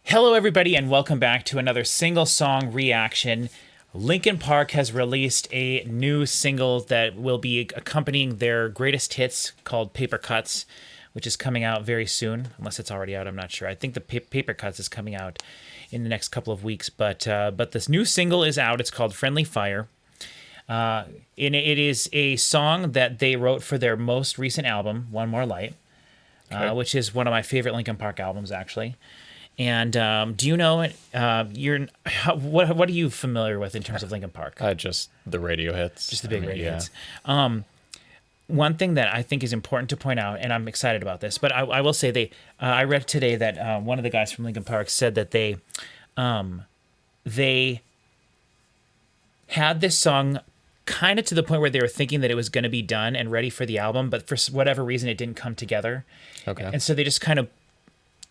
Hello, everybody, and welcome back to another single song reaction. Linkin Park has released a new single that will be accompanying their greatest hits called Paper Cuts, which is coming out very soon, unless it's already out. I'm not sure. I think the Paper Cuts is coming out in the next couple of weeks, but this new single is out. It's called Friendly Fire. And it is a song that they wrote for their most recent album, One More Light, which is one of my favorite Linkin Park albums, actually. And do you know it? What are you familiar with in terms of Linkin Park? Just the radio hits. Just the big radio hits. One thing that I think is important to point out, and I'm excited about this, but I will say I read today that one of the guys from Linkin Park said that they had this song kind of to the point where they were thinking that it was going to be done and ready for the album, but for whatever reason it didn't come together. Okay. And so they just kind of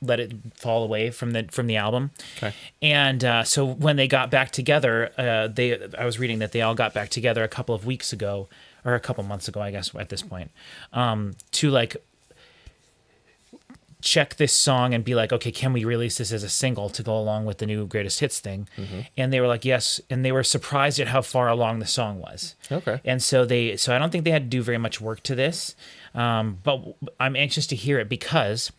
let it fall away from the album. Okay. And so when they got back together, I was reading that they all got back together a couple of weeks ago, or a couple months ago, I guess at this point, to like check this song and be like, okay, can we release this as a single to go along with the new greatest hits thing? Mm-hmm. And they were like, yes, and they were surprised at how far along the song was. Okay. And so I don't think they had to do very much work to this, but I'm anxious to hear it because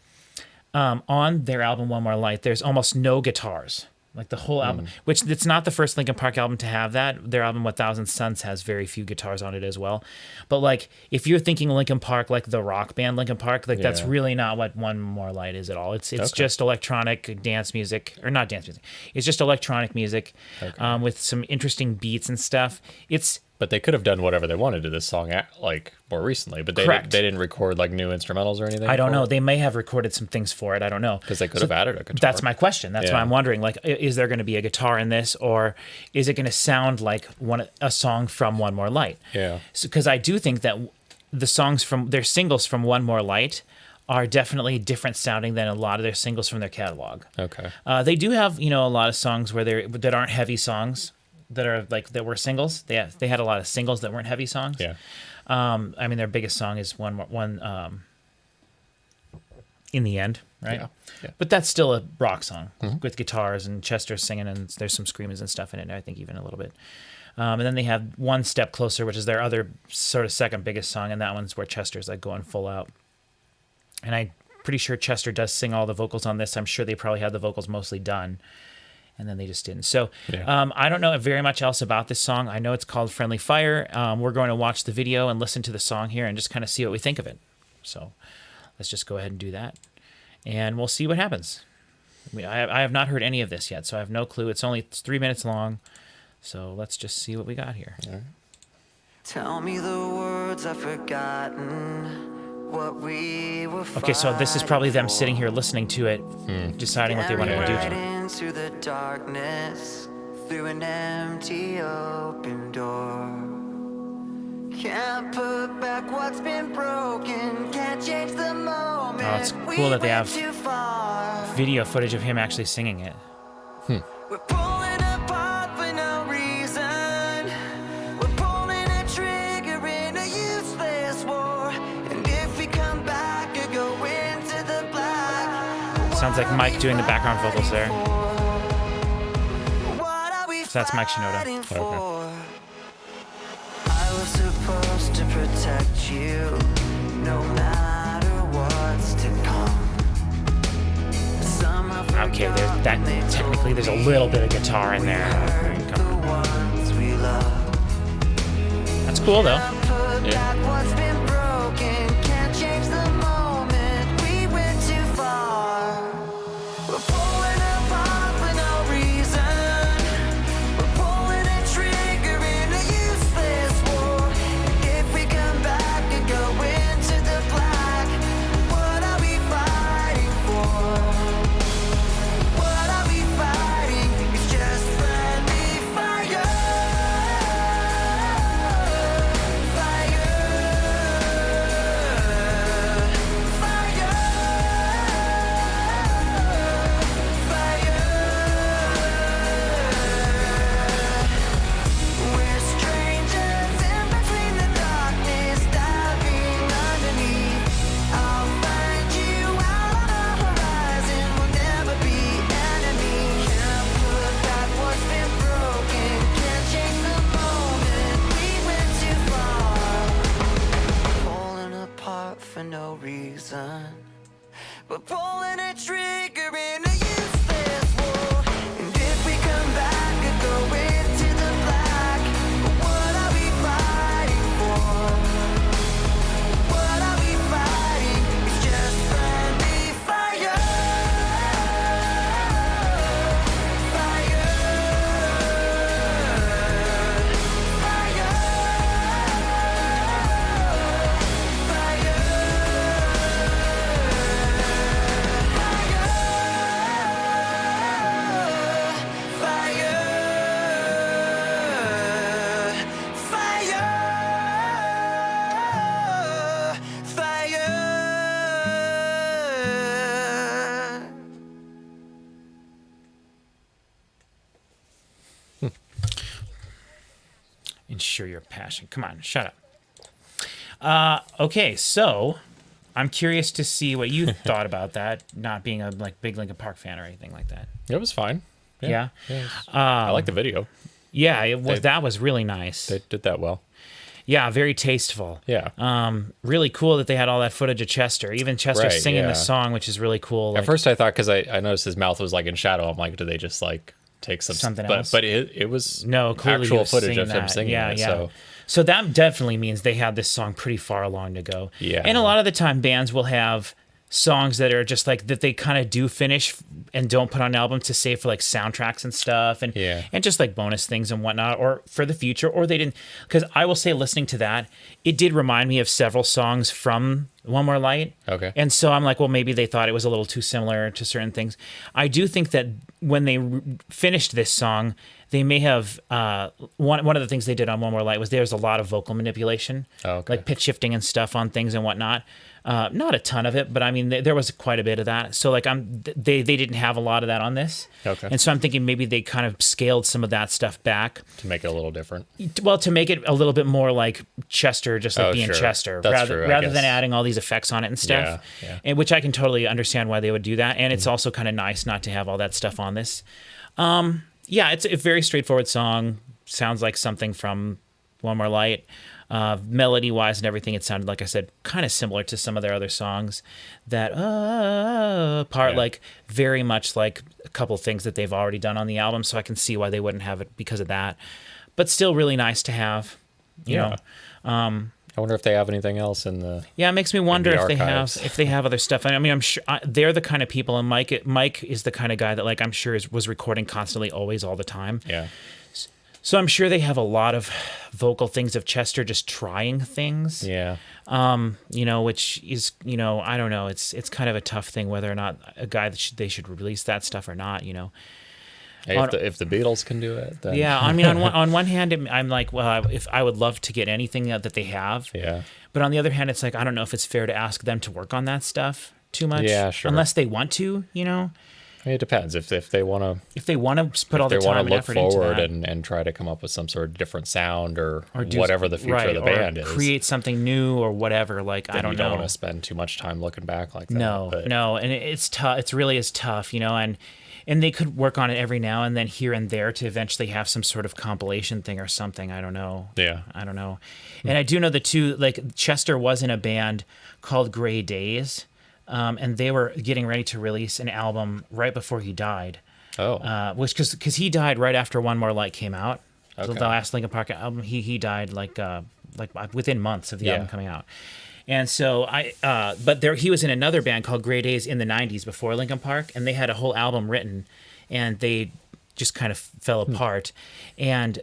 on their album One More Light, there's almost no guitars. Like the whole album, which it's not the first Linkin Park album to have that. Their album 1000 Suns has very few guitars on it as well. But like, if you're thinking Linkin Park, like the rock band Linkin Park, like that's really not what One More Light is at all. It's just electronic dance music, or not dance music. It's just electronic music with some interesting beats and stuff. But they could have done whatever they wanted to this song, like more recently. But they didn't record like new instrumentals or anything. I don't know. They may have recorded some things for it. I don't know. Because they could have added a guitar. That's my question. That's why I'm wondering. Like, is there going to be a guitar in this, or is it going to sound like a song from One More Light? Yeah. Because I do think that the songs from their singles from One More Light are definitely different sounding than a lot of their singles from their catalog. Okay. They do have a lot of songs that aren't heavy songs. That were singles. They had a lot of singles that weren't heavy songs. Yeah. I mean, their biggest song is one In the End, right? Yeah. But that's still a rock song with guitars and Chester singing, and there's some screamers and stuff in it. I think even a little bit. And then they have One Step Closer, which is their other sort of second biggest song, and that one's where Chester's like going full out. And I'm pretty sure Chester does sing all the vocals on this. I'm sure they probably had the vocals mostly done. And then they just didn't. So I don't know very much else about this song. I know it's called Friendly Fire. We're going to watch the video and listen to the song here and just kind of see what we think of it. So let's just go ahead and do that. And we'll see what happens. I mean, I have not heard any of this yet, so I have no clue. It's 3 minutes long. So let's just see what we got here. All right. Tell me the words I've forgotten. What we were okay, so this is probably them sitting here listening to it, deciding what they want to do to it. Into the darkness, through an empty open door. Can't put back what's been broken, can't change the moment. Oh, it's cool that they have video footage of him actually singing it. We're pulling apart for no reason. We're pulling a trigger in a useless war. And if we come back and go into the black, sounds like Mike doing the background vocals there. So that's Mike Shinoda. Okay. I was supposed to protect you, no matter what's to come. Okay, technically there's a little bit of guitar in there. That's cool though. Yeah. Ensure your passion. Come on, shut up. Okay, so I'm curious to see what you thought about that, not being a like big Linkin Park fan or anything like that. It was fine. Yeah. I like the video. Yeah, it was. That was really nice. They did that well. Yeah, very tasteful. Yeah. Really cool that they had all that footage of Chester. Even Chester singing the song, which is really cool. At first, I thought, because I noticed his mouth was like in shadow. I'm like, do they just like take something else? But it was clearly actual footage of him singing it. Yeah. So that definitely means they had this song pretty far along to go. Yeah. And a lot of the time, bands will have songs that are just like that they kind of do finish and don't put on an album to save for like soundtracks and stuff and just like bonus things and whatnot, or for the future, or they didn't. Because I will say, listening to that, it did remind me of several songs from One More Light. Okay. And so I'm like, well, maybe they thought it was a little too similar to certain things. I do think that when they finished this song, they may have one of the things they did on One More Light was there's a lot of vocal manipulation, like pitch shifting and stuff on things and whatnot. Not a ton of it, but I mean, there was quite a bit of that. So like they didn't have a lot of that on this. Okay. And so I'm thinking maybe they kind of scaled some of that stuff back. To make it a little different. Well, to make it a little bit more like Chester, just like being Chester, That's rather than adding all these effects on it and stuff. Yeah. And which I can totally understand why they would do that. And it's also kind of nice not to have all that stuff on this. Yeah, it's a very straightforward song. Sounds like something from One More Light. Melody wise and everything, it sounded, like I said, kind of similar to some of their other songs. That part, like very much like a couple things that they've already done on the album. So I can see why they wouldn't have it because of that. But still really nice to have, you know. I wonder if they have anything else in the. Yeah, it makes me wonder if archives. they have other stuff. I mean, I'm sure they're the kind of people, and Mike is the kind of guy that like I'm sure was recording constantly, always, all the time. Yeah. So I'm sure they have a lot of vocal things of Chester just trying things. Yeah. You know, which is, you know, I don't know. It's kind of a tough thing whether or not a guy that they should release that stuff or not. You know. Hey, if the Beatles can do it, then. Yeah, I mean, on one hand, I'm like, well, if I would love to get anything that they have. Yeah. But on the other hand, it's like I don't know if it's fair to ask them to work on that stuff too much. Yeah, sure. Unless they want to, you know. I mean, it depends if they want to. If they want to put all the time and effort into that. If they want to look forward and try to come up with some sort of different sound or do whatever the future of the band is. Create something new or whatever. Like, I don't know. You don't want to spend too much time looking back like that. No. And it's tough. It's really is tough, you know, and they could work on it every now and then here and there to eventually have some sort of compilation thing or something. I don't know. Yeah. I don't know. And I do know the two, like Chester was in a band called Gray Days. And they were getting ready to release an album right before he died. Oh. Which because he died right after One More Light came out. Okay. The last Linkin Park album, he died like within months of the album coming out. And so he was in another band called Gray Days in the 90s before Linkin Park, and they had a whole album written, and they just kind of fell apart. And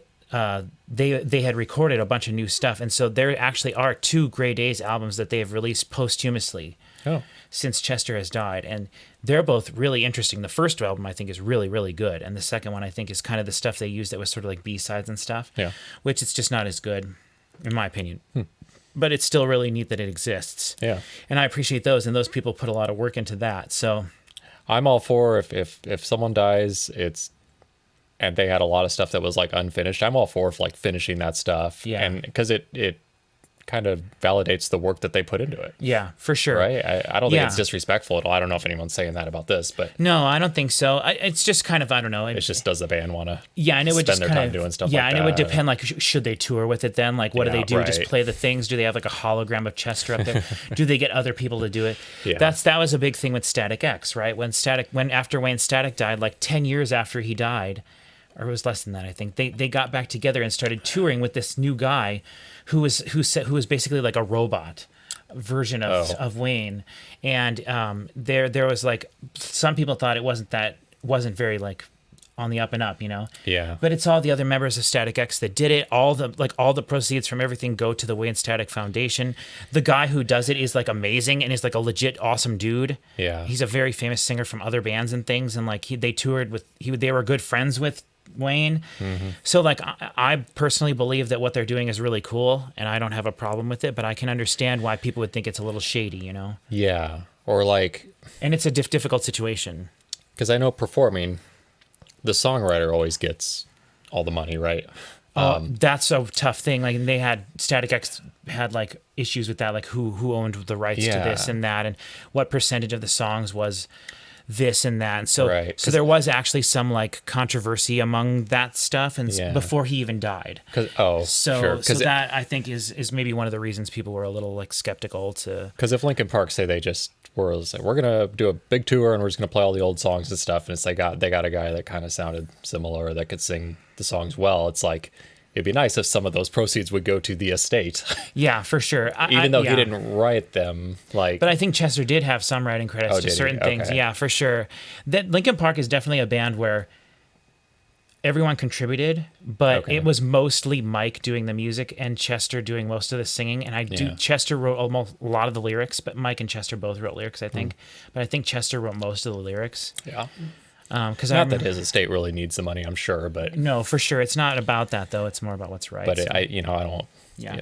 they had recorded a bunch of new stuff, and so there actually are 2 Gray Days albums that they have released posthumously. Oh. Since Chester has died, and they're both really interesting. The first album I think is really, really good, and the second one I think is kind of the stuff they used that was sort of like B-sides and stuff. Yeah. Which it's just not as good, in my opinion. But it's still really neat that it exists. Yeah. And I appreciate those, and those people put a lot of work into that. So I'm all for if someone dies, and they had a lot of stuff that was like unfinished, I'm all for like finishing that stuff. Yeah. And because it kind of validates the work that they put into it. Yeah, for sure. Right? I don't think it's disrespectful at all. I don't know if anyone's saying that about this, but no, I don't think so. It's just kind of, I don't know. It's just, does the band want to and it would spend just their kind time of, doing stuff like that? Yeah, and it would depend, like, should they tour with it then? Like, what do they do? Right. Just play the things? Do they have like a hologram of Chester up there? Do they get other people to do it? Yeah. That was a big thing with Static X, right? After Wayne Static died, like 10 years after he died, or it was less than that, I think, they got back together and started touring with this new guy who was basically like a robot version of Wayne. And there was like, some people thought it wasn't very like on the up and up, you know? Yeah. But it's all the other members of Static X that did it. All the proceeds from everything go to the Wayne Static Foundation. The guy who does it is like amazing and is like a legit awesome dude. Yeah. He's a very famous singer from other bands and things. And like they toured with, they were good friends with Wayne. Mm-hmm. So like I personally believe that what they're doing is really cool, and I don't have a problem with it, but I can understand why people would think it's a little shady, you know? Yeah. Or like, and it's a difficult situation. Because I know performing, the songwriter always gets all the money, right? That's a tough thing. Like they had Static X had like issues with that, like who owned the rights to this and that, and what percentage of the songs was this and that. And so so there was actually some like controversy among that stuff, and before he even died. So that I think is maybe one of the reasons people were a little like skeptical to. Because if Linkin Park say they just were like, we're gonna do a big tour and we're just gonna play all the old songs and stuff, and it's like they got a guy that kind of sounded similar that could sing the songs well, it's like it'd be nice if some of those proceeds would go to the estate. Yeah, for sure. Even though he didn't write them, like. But I think Chester did have some writing credits to certain things. Yeah, for sure. That Linkin Park is definitely a band where everyone contributed, but it was mostly Mike doing the music and Chester doing most of the singing. And Chester wrote almost a lot of the lyrics, but Mike and Chester both wrote lyrics, I think. But I think Chester wrote most of the lyrics. Yeah. Because not that his estate really needs the money, I'm sure, but no, for sure, it's not about that though. It's more about what's right. But I don't. Yeah.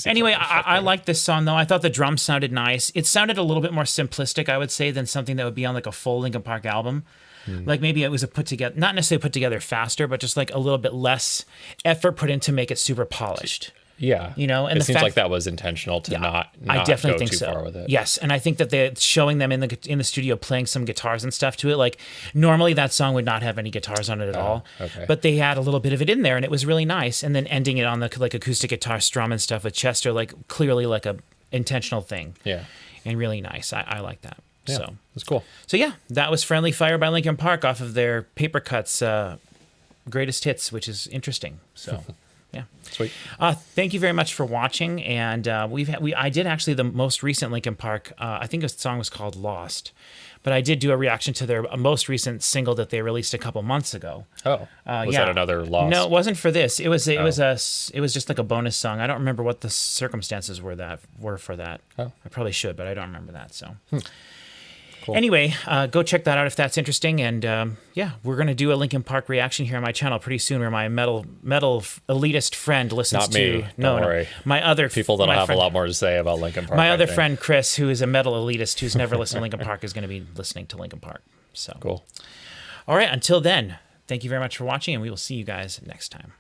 Anyway, I like this song though. I thought the drums sounded nice. It sounded a little bit more simplistic, I would say, than something that would be on like a full Linkin Park album. Like maybe it was a put together, not necessarily put together faster, but just like a little bit less effort put in to make it super polished. Yeah, and it seems like that was intentional to not I definitely go think too far with it. Yes, and I think that they're showing them in the studio playing some guitars and stuff to it. Like normally that song would not have any guitars on it at all, but they had a little bit of it in there, and it was really nice. And then ending it on the like acoustic guitar strum and stuff with Chester, like clearly like a intentional thing. Yeah, and really nice. I like that. Yeah, so that's cool. So yeah, that was Friendly Fire by Linkin Park off of their Paper Cuts greatest hits, which is interesting. So. Yeah. Sweet. Thank you very much for watching. And I did actually the most recent Linkin Park. I think the song was called Lost, but I did do a reaction to their most recent single that they released a couple months ago. Oh, was that another Lost? No, it wasn't for this. It was just like a bonus song. I don't remember what the circumstances were for that. Oh, I probably should, but I don't remember that. So. Cool. Anyway, go check that out if that's interesting. And we're going to do a Linkin Park reaction here on my channel pretty soon where my metal elitist friend listens Not me. to... Don't worry. My other... People that'll have a lot more to say about Linkin Park. My other friend, Chris, who is a metal elitist who's never listened to Linkin Park, is going to be listening to Linkin Park. So cool. All right, until then, thank you very much for watching, and we will see you guys next time.